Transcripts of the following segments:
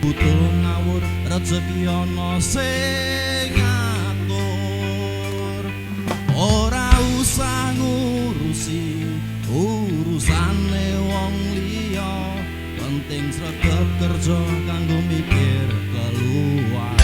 butuh ngawur rezeki ana sing ngatur ora usah ngurusi urusane wong liya penting sregep kerja kanggo mikir keluarga.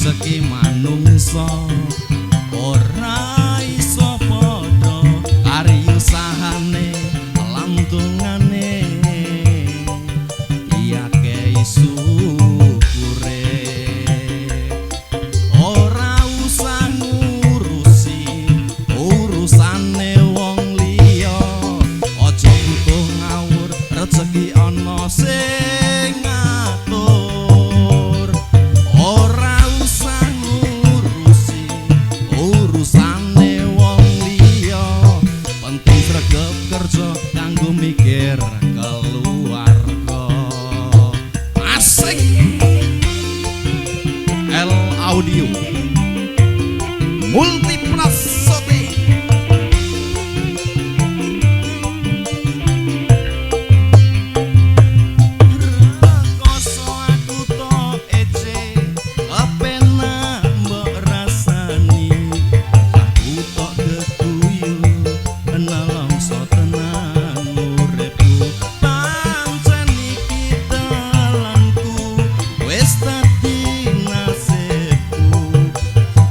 Rezeki manungsa ora iso padha kari usahane lantungane iya kei syukure ora usah ngurusi urusane wong liya aja butuh ngawur rezeki ana sing ngatur ora kanggo mikir keluarga. Asik L Audio Multiprasote. Rekoso aku tok ece kepenak mbok rasani aku tok geguyu nelongso tenan uripku pancen iki dalanku wis dadi nasibku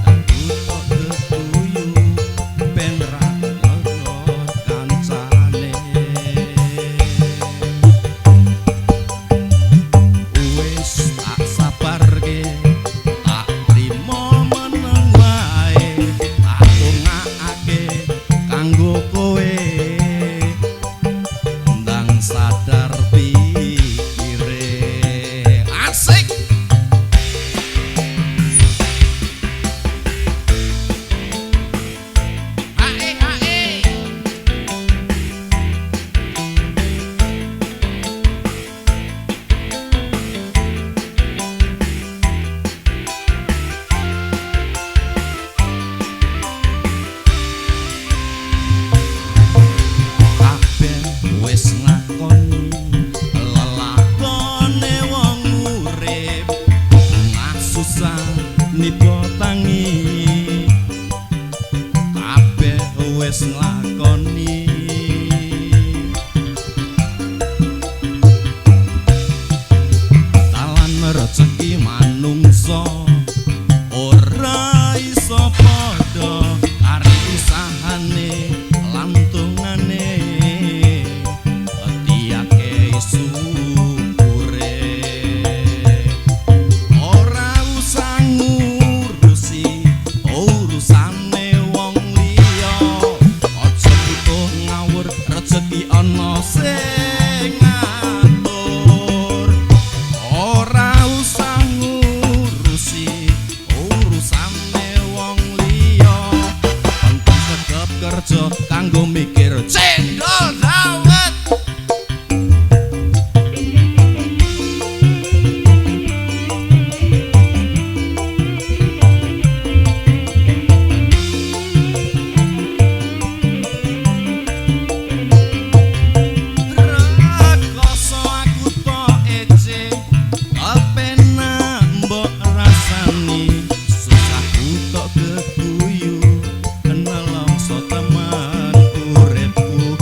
aku tok geguyu ben ra ngelot kancane wis tak sabarke tak trimo meneng wae tak tungakake kanggo kowe ndang sadar pikire. Asik ae wis ngakoni lelakone wong urip ngah susah nipo tangi kabeh wis nglakoni talan rezeki manungsa ora iso padha kari usahane lantungane syukure ora usah ngurusi urusane wong liya aja butuh ngawur rezeki ana sing ngatur ora usah ngurusi urusane wong liya penting sregep kerja kanggo mikir cendol dawet. Geguyu nelongso teman uripku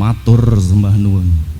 matur sembah nuwun.